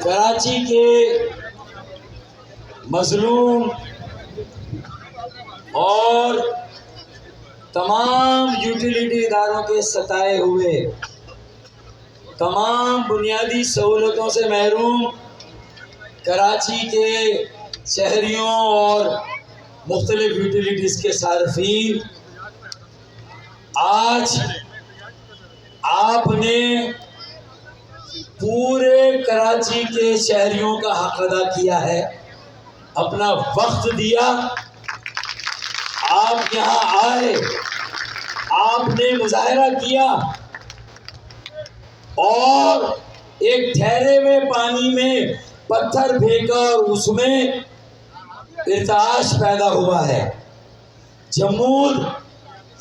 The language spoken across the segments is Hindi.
कराची के मजलूम और तमाम यूटिलिटी इदारों के सताए हुए, तमाम बुनियादी सहूलतों से महरूम कराची के शहरियों और मुख्तलिफ यूटिलिटीज़ के सार्फिन, आज आपने पूरे कराची के शहरियों का हक अदा किया है, अपना वक्त दिया, आप यहाँ आए, आपने मुजाहरा किया और एक ठहरे हुए पानी में पत्थर फेंका और उसमें इर्ताश पैदा हुआ है, जमूद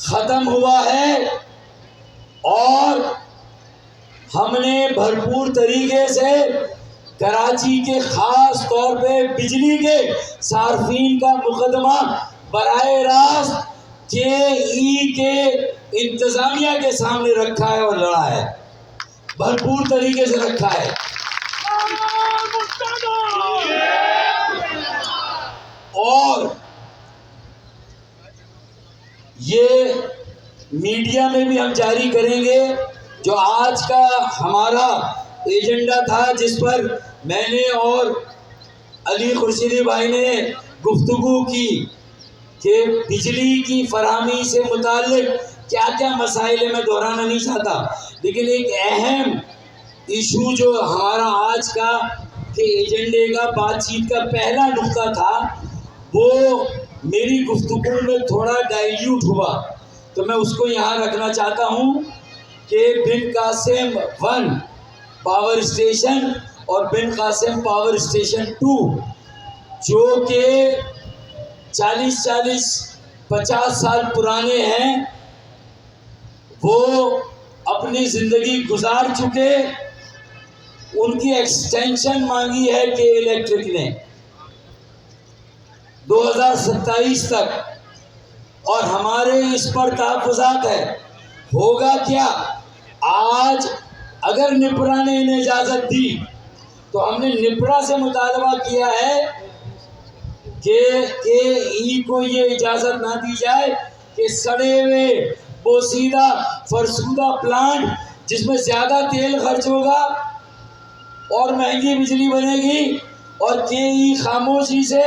ख़त्म हुआ है और हमने भरपूर तरीके से कराची के ख़ास तौर पे बिजली के सार्फिन का मुकदमा बराए रास्त KE के इंतज़ामिया के सामने रखा है और लड़ा है, भरपूर तरीके से रखा है। और ये मीडिया में भी हम जारी करेंगे, जो आज का हमारा एजेंडा था, जिस पर मैंने और अली खुर्शीदी भाई ने गुफ्तगू की कि बिजली की फराहमी से मुताल्लिक क्या क्या मसाइल है, मैं दोहराना नहीं चाहता, लेकिन एक अहम इशू जो हमारा आज का के एजेंडे का बातचीत का पहला नुक्ता था, वो मेरी गुफ्तगू में थोड़ा डाइल्यूट हुआ, तो मैं उसको यहाँ रखना चाहता हूँ कि बिन कासिम 1 पावर स्टेशन और बिन कासिम पावर स्टेशन 2 जो कि 40-50 साल पुराने हैं, वो अपनी ज़िंदगी गुजार चुके, उनकी एक्सटेंशन मांगी है कि इलेक्ट्रिक ने 2027 तक, और हमारे इस पर तहफ़्फ़ुज़ात है। होगा क्या, आज अगर निपरा ने इन्हें इजाज़त दी तो हमने निपरा से मुतालबा किया है कि KE को ये इजाज़त ना दी जाए कि सड़े हुए बोसीदा फरसूदा प्लांट जिसमें ज़्यादा तेल खर्च होगा और महंगी बिजली बनेगी, और KE खामोशी से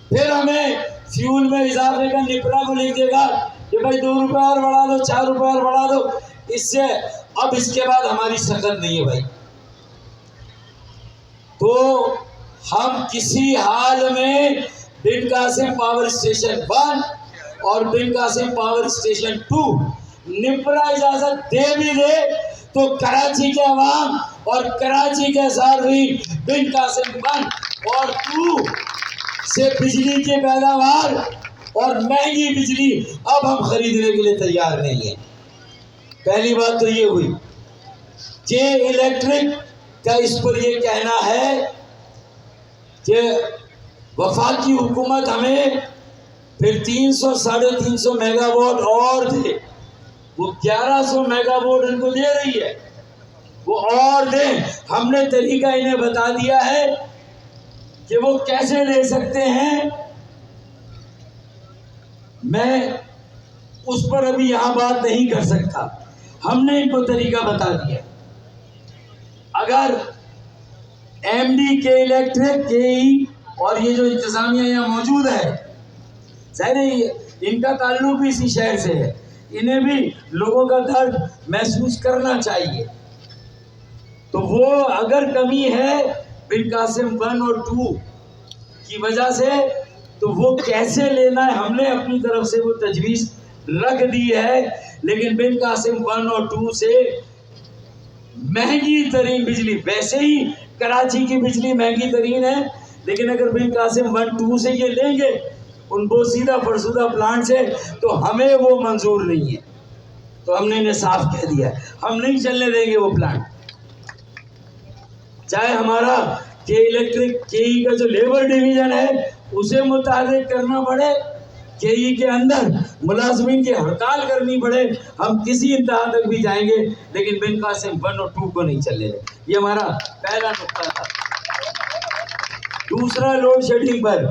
फिर हमें फ्यूल में इजाफे का निपरा को लिख देगा कि भाई 2 रुपये और बढ़ा दो, 4 रुपये और बढ़ा दो, इससे अब इसके बाद हमारी सकत नहीं है भाई। तो हम किसी हाल में बिन कासिम पावर स्टेशन 1 और बिन कासिम पावर स्टेशन 2 निपरा इजाज़त दे भी दे तो कराची के अवाम और कराची के सार्फिन बिन कासिम 1 और 2 से बिजली की पैदावार और महंगी बिजली अब हम खरीदने के लिए तैयार नहीं है। पहली बात तो ये हुई कि इलेक्ट्रिक का इस पर ये कहना है कि वफाकी हुकूमत हमें फिर 300-350 मेगावाट और दे, वो 1100 मेगावाट इनको दे रही है, वो और दे। हमने तरीका इन्हें बता दिया है कि वो कैसे ले सकते हैं, मैं उस पर अभी यहाँ बात नहीं कर सकता, हमने इनको तरीका बता दिया। अगर MD के इलेक्ट्रिक KE और ये जो इंतज़ामिया यहाँ मौजूद है, ज़ाहिर है इनका ताल्लुक भी इसी शहर से है, इन्हें भी लोगों का दर्द महसूस करना चाहिए, तो वो अगर कमी है बिन कासिम 1 और 2 की वजह से, तो वो कैसे लेना है हमने अपनी तरफ से वो तजवीज़ रख दी है। लेकिन बिन कासिम 1 और 2 से महंगी तरीन बिजली, वैसे ही कराची की बिजली महंगी तरीन है, लेकिन अगर बिन कासिम 1-2 से ये लेंगे उन बोसीदा फरसूदा प्लांट से, तो हमें वो मंजूर नहीं है। तो हमने इन्हें साफ कह दिया है, हम नहीं चलने देंगे वो प्लांट। चाहे हमारा के इलेक्ट्रिक केई का जो लेबर डिवीजन है उसे मुताबिक करना पड़े, केई के अंदर मुलाजमीन की हड़ताल करनी पड़े, हम किसी इंतहा तक भी जाएंगे, लेकिन बिन कासिम 1 और 2 को नहीं चलने देंगे। ये हमारा पहला नुक्ता था। दूसरा, लोड शेडिंग पर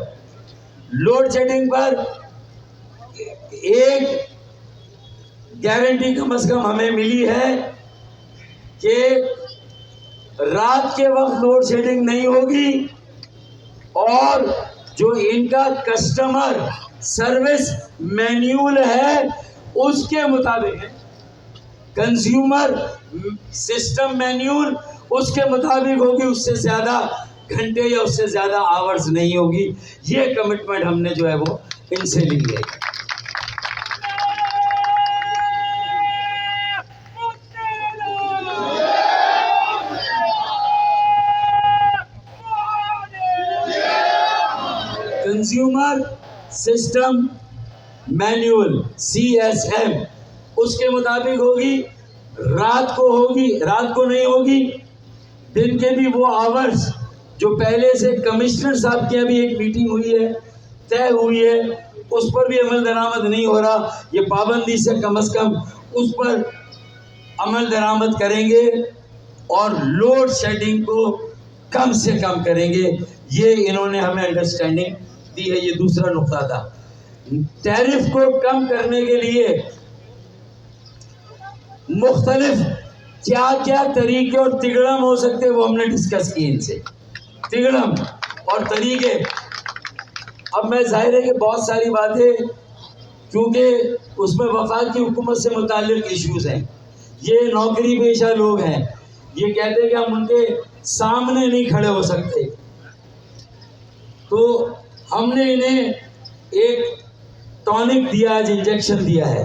एक गारंटी कम से कम हमें मिली है कि रात के वक्त लोड शेडिंग नहीं होगी, और जो इनका कस्टमर सर्विस मैन्यूअल है उसके मुताबिक है, कंज्यूमर सिस्टम मैन्यूअल उसके मुताबिक होगी, उससे ज़्यादा घंटे या उससे ज़्यादा आवर्स नहीं होगी। ये कमिटमेंट हमने जो है वो इनसे ली है। कंज्यूमर सिस्टम मैन्युअल CSM उसके मुताबिक होगी, रात को नहीं होगी। दिन के भी वो आवर्स जो पहले से कमिश्नर साहब की अभी एक मीटिंग हुई है, तय हुई है, उस पर भी अमल दरामद नहीं हो रहा। ये पाबंदी से कम उस पर अमल दरामद करेंगे और लोड शेडिंग को कम से कम करेंगे। ये इन्होंने हमें अंडरस्टैंडिंग दी है। ये दूसरा नुक्ता था। टैरिफ को कम करने के लिए मुख्तलिफ क्या क्या तरीके और तिगड़म हो सकते हैं वो हमने डिस्कस किए इनसे, तिगड़म और तरीके। अब मैं जाहिर है कि बहुत सारी बातें, क्योंकि उसमें वफाक की हुकूमत से मुताल्लिक इश्यूज हैं, ये नौकरी पेशा लोग हैं, ये कहते हैं कि हम उनके सामने नहीं खड़े हो सकते, तो हमने इन्हें एक टॉनिक दिया, आज इंजेक्शन दिया है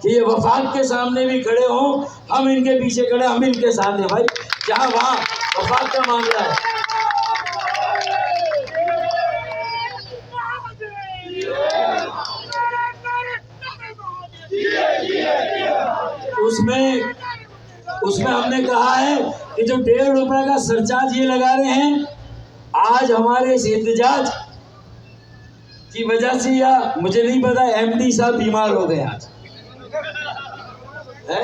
कि ये वफाक के सामने भी खड़े हों, हम इनके पीछे खड़े, हम इनके साथ हैं भाई, जहाँ वहाँ वफाक का मामला है। उसमें हमने कहा है कि जो ₹1.5 का सरचार्ज ये लगा रहे हैं, आज हमारे इस एहतजाज की वजह से, या मुझे नहीं पता, MD साहब बीमार हो गए आज है?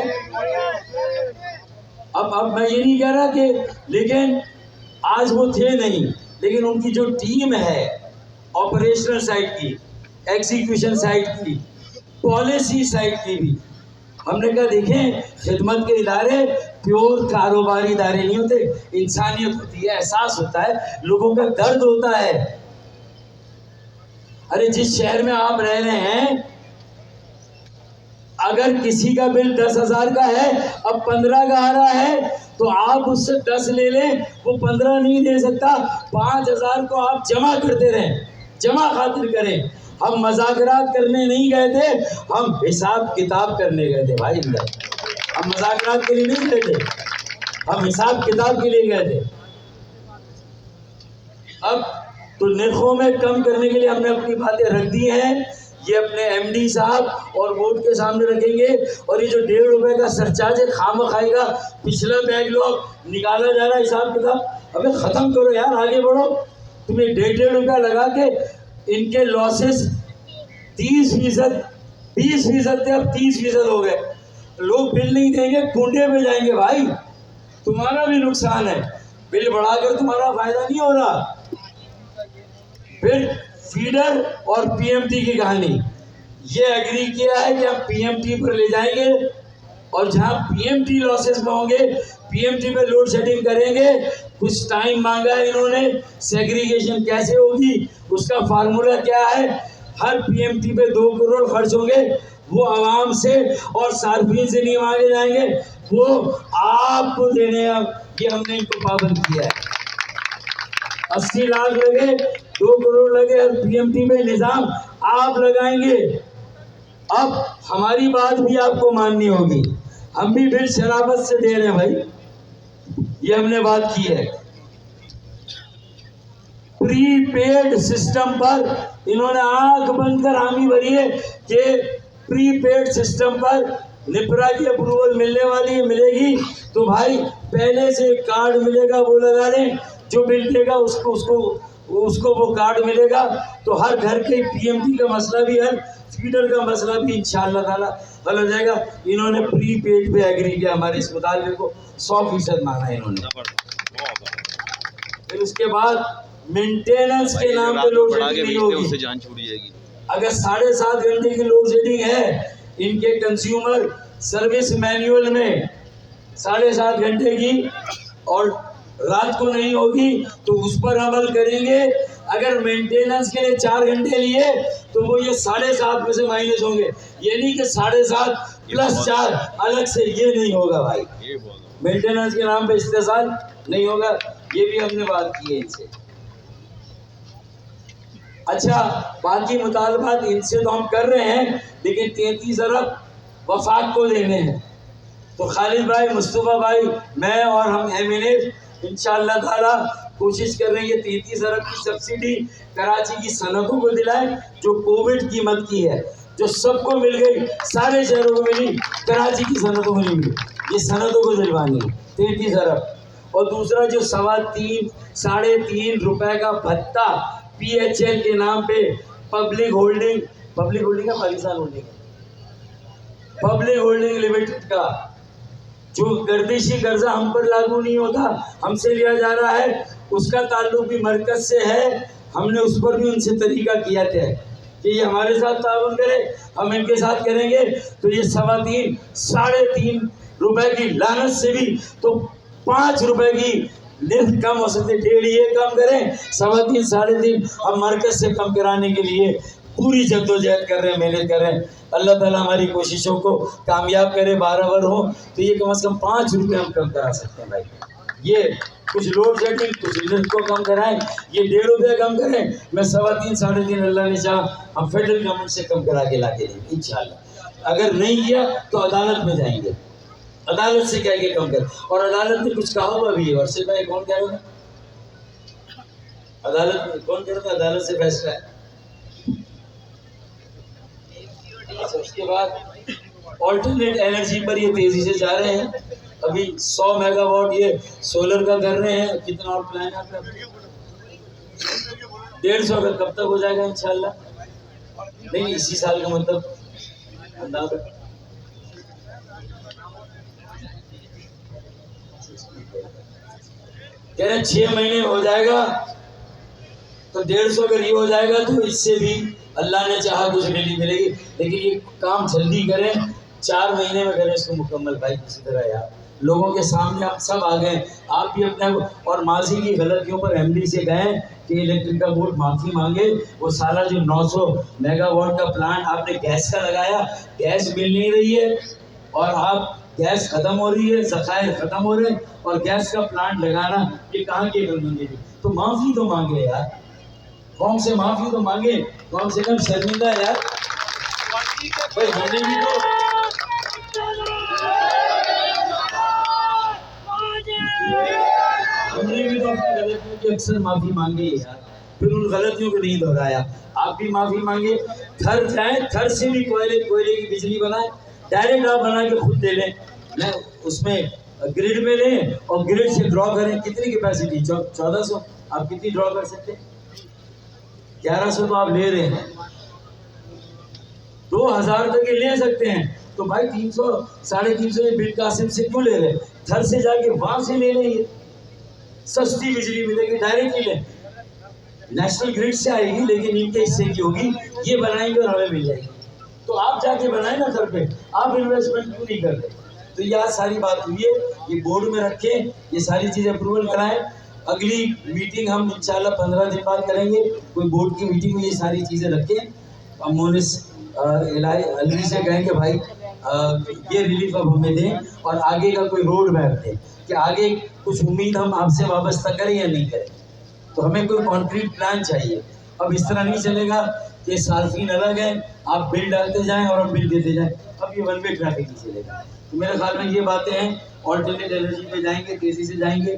अब मैं ये नहीं कह रहा कि, लेकिन आज वो थे नहीं, लेकिन उनकी जो टीम है ऑपरेशनल साइड की, एग्जीक्यूशन साइड की, पॉलिसी साइड की भी, हमने कहा देखें, खिदमत के इदारे प्योर कारोबारी इदारे नहीं होते, इंसानियत होती है, एहसास होता है, लोगों का दर्द होता है। अरे जिस शहर में आप रह रहे हैं, अगर किसी का बिल 10,000 का है, अब 15 का आ रहा है, तो आप उससे 10 ले लें, वो 15 नहीं दे सकता, 5,000 को आप जमा करते रहें, जमा खातिर करें। हम मज़ाकरात करने नहीं गए थे, हम हिसाब किताब करने गए थे भाई अंदर। हम मज़ाकरात के लिए नहीं गए थे, हम हिसाब किताब के लिए गए थे। अब तो निर्खों में कम करने के लिए हमने अपनी बातें रख दी हैं, ये अपने MD साहब और बोर्ड के सामने रखेंगे। और ये जो ₹1.5 का सरचार्ज है, खामखाई का पिछला बैकलॉग निकाला जा रहा है, हिसाब किताब, अबे ख़त्म करो यार, आगे बढ़ो। तुम्हें ₹1.5 लगा के इनके लॉसेस 30%, 20% थे, अब 30% हो गए। लोग बिल नहीं देंगे, कुंडे पे जाएंगे भाई, तुम्हारा भी नुकसान है, बिल बढ़ाकर तुम्हारा फायदा नहीं हो रहा। फिर फीडर और PMT की कहानी, ये एग्री किया है कि हम PMT पर ले जाएंगे, और जहां PMT लॉसेस में होंगे, PMT पे लोड शेडिंग करेंगे। कुछ टाइम मांगा है इन्होंने, सेग्रीगेशन कैसे होगी, उसका फार्मूला क्या है, हर PMT पे 2 करोड़ खर्च होंगे, वो आवाम से और सार्फिन से नहीं मांगे जाएंगे, वो आपको देने हैं। ये हमने इनको पाबंद किया है। 80 लाख लगे, 2 करोड़ लगे, हर PMT पे निजाम आप लगाएंगे। अब हमारी बात भी आपको माननी होगी, हम भी बिल शराबत से दे रहे हैं भाई, ये हमने बात की है। प्रीपेड सिस्टम पर इन्होंने आंख बंद कर हामी भरी है कि प्रीपेड सिस्टम पर निपरा की अप्रूवल मिलने वाली है, मिलेगी तो भाई पहले से कार्ड मिलेगा वो लगा लें, जो बिल देगा उसको वो कार्ड मिलेगा। तो हर घर के पीएमटी का मसला भी, हर फीडर का मसला भी इंशाअल्लाह ताला हल हो जाएगा। इन्होंने प्री पेड पे एग्री किया, हमारे इस मुतालबे को 100% माना इन्होंने। फिर उसके बाद मेंटेनेंस के नाम पे लोड शेडिंग नहीं होगी, उससे जान छूट जाएगी। अगर 7.5 घंटे की लोड शेडिंग है इनके कंज्यूमर सर्विस मैनुअल में 7.5 घंटे की और रात को नहीं होगी तो उस पर अमल करेंगे। अगर मेंटेनेंस के लिए 4 घंटे लिए तो वो ये 7.5 में से माइनस होंगे, ये नहीं कि 7.5 + 4 अलग से, ये नहीं होगा भाई। मेंटेनेंस के नाम पे इस्तेसाल नहीं होगा, ये भी हमने बात की है इनसे। अच्छा, बाकी मुतालबात इनसे तो हम कर रहे हैं, लेकिन 33 अरब वफाक को देने हैं। तो खालिद भाई, मुस्तफ़ा भाई, मैं और हम MNA इंशाअल्लाह ताला कोशिश कर रहे हैं ये 33 अरब की सब्सिडी कराची की सनतों को दिलाएं, जो कोविड कीमत की है, जो सबको मिल गई, सारे शहरों को मिली, कराची की सनतों को नहीं मिली, ये सनतों को दिलवानी है 33 अरब। और दूसरा जो 3.5 रुपए का भत्ता PHL के नाम पे पब्लिक होल्डिंग का Pakistan holding, public holding limited का जो गर्दिशी कर्जा हम पर लागू नहीं होता, हमसे लिया जा रहा है, उसका ताल्लुक भी मरकज से है। हमने उस पर भी उनसे तरीका किया था कि ये हमारे साथ ताउन करे, हम इनके साथ करेंगे। तो ये 3.5 रुपए की लानत से भी तो 5 रुपए की लिफ्ट कम हो सकती है, 1.5 ये कम करें, 3.5 3.5 हम मरकज से कम कराने के लिए पूरी जद्दोजहद कर रहे हैं, मेहनत कर रहे हैं। अल्लाह ताला हमारी कोशिशों को कामयाब करे, बारबर हो तो ये कम से कम 5 रुपये हम कम करा सकते हैं भाई। ये कुछ लोड शेडिंग, कुछ लिफ्ट को कम कराएं, ये 1.5 रुपये कम करें, मैं 3.5 3.5 अल्लाह ने चाहा हम फेडरल गवर्नमेंट से कम करा के ला के देंगे इंशाअल्लाह। अगर नहीं किया तो अदालत में जाएंगे, अदालत से कह के कम कर। और अदालत ने कुछ कहा हुआ भी है, और से भाई कौन कह रहा है, अदालत में कौन कह रहा था, अदालत से फैसला है। उसके बाद ऑल्टरनेट एनर्जी पर ये तेजी से जा रहे हैं, अभी 100 मेगावाट ये सोलर का कर रहे हैं। कितना और प्लान है आपका? 150 का कब तक हो जाएगा इंशाल्लाह? नहीं, इसी साल का मतलब अंदाजा कह रहे 6 महीने हो जाएगा। तो 150 अगर ये हो जाएगा तो इससे भी अल्लाह ने चाहा कुछ रिलीफ मिलेगी, लेकिन ये काम जल्दी करें, 4 महीने में करें इसको मुकम्मल भाई। किसी तरह यार लोगों के सामने आप सब आ गए, आप भी अपने और माजी की गलतियों पर MD से गए कि इलेक्ट्रिक का बोर्ड माफ़ी मांगे। वो साला जो 900 मेगावाट का प्लांट आपने गैस का लगाया, गैस मिल नहीं रही है और आप गैस ख़त्म हो रही है, ज़खायर ख़त्म हो रहे हैं और गैस का प्लांट लगाना ये कहाँ की गल मंगी? तो माफ़ी तो मांगे यार, कौन से माफ़ी तो मांगे, कौन से कम शर्मिंदा यार भाई। हमने भी तो अपनी गलतियों की अक्सर माफ़ी मांगी यार, फिर उन गलतियों को नहीं दोहराया। आप भी माफ़ी मांगे, थर जाए, थर से भी कोयले की बिजली बनाए, डायरेक्ट आप बना के खुद ले लें, मैं उसमें ग्रिड में लें और ग्रिड से ड्रॉ करें। कितनी कैपेसिटी? 1400। आप कितनी ड्रॉ कर सकते हैं? 1100 तो आप ले रहे हैं, 2000 तक ये ले सकते हैं। तो भाई 300 350 ये बिन कासिम से क्यों ले रहे? थर से जाके वहां से ले लेंगे, सस्ती बिजली मिलेगी, डायरेक्ट ही लें। नेशनल ग्रिड से आएगी लेकिन इनके हिस्से की होगी, ये बनाएंगे और हमें मिल जाएगी। तो आप जाके बनाए ना घर पे, आप इन्वेस्टमेंट क्यों नहीं कर रहे? तो ये आज सारी बात हुई है, ये बोर्ड में रखें, ये सारी चीज़ें अप्रूवल कराएं। अगली मीटिंग हम इंशाल्लाह 15 दिन बाद करेंगे, कोई बोर्ड की मीटिंग में ये सारी चीज़ें रखें। हम मोनिस अलवी से कहें कि भाई ये रिलीफ अब हमें दें और आगे का कोई रोड मैप दें कि आगे कुछ उम्मीद हम आपसे वाबस्ता करें या नहीं करें। तो हमें कोई कॉन्क्रीट प्लान चाहिए। अब इस तरह नहीं चलेगा कि सार्फिन अलग है, आप बिल डालते जाएं और हम बिल देते जाएं, अब ये वन वे ट्रैफिक नहीं चलेगा। तो मेरे ख्याल में ये बातें हैं, ऑल्टरनेट एनर्जी पे जाएंगे, तेज़ी से जाएंगे,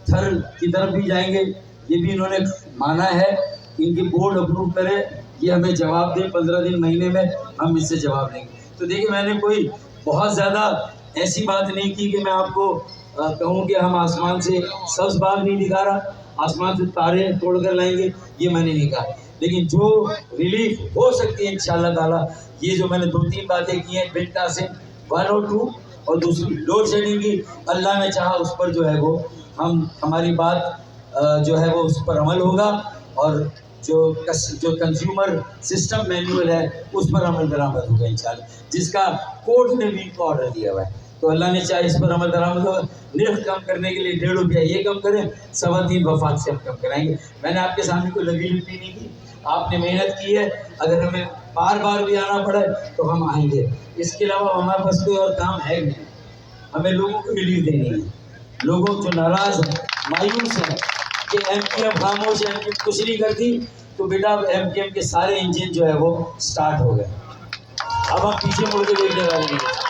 थर की तरफ भी जाएंगे, ये भी इन्होंने माना है। इनकी बोर्ड अप्रूव करे, ये हमें जवाब दे, 15 दिन महीने में हम इससे जवाब देंगे। तो देखिए, मैंने कोई बहुत ज़्यादा ऐसी बात नहीं की कि मैं आपको कहूँ कि हम आसमान से सब्ज़ बाग नहीं दिखा रहा, आसमान से तारे तोड़ कर लाएंगे, ये मैंने नहीं कहा। लेकिन जो रिलीफ हो सकती है इंशाअल्लाह ताला, ये जो मैंने 2-3 बातें की हैं, बिन कासिम 1 और 2, और दूसरी लोड शेडिंग की, अल्लाह ने चाहा उस पर जो है वो हमारी बात जो है वो उस पर अमल होगा, और जो कंज्यूमर सिस्टम मैनुअल है उस पर अमल दरामद होगा इंशाल्लाह, जिसका कोर्ट ने भी इनको ऑर्डर दिया हुआ है। तो अल्लाह ने चाहे इस पर अमल दरामद होगा। निर्ख कम करने के लिए 1.5 रुपया ये कम करें, 3.25 वफात से हम कम कराएंगे। मैंने आपके सामने कोई लगी लिपटी नहीं की, आपने मेहनत की है। अगर हमें बार बार भी आना पड़े तो हम आएंगे, इसके अलावा हमारे पास कोई और काम है नहीं। हमें लोगों को रिलीफ देनी है, लोगों जो नाराज़ हैं, मायूस हैं कि MPM खामोश है, MPM कुछ नहीं करती, तो बेटा MPM के सारे इंजन जो है वो स्टार्ट हो गए। अब हम पीछे मुड़ के देखने वाले नहीं।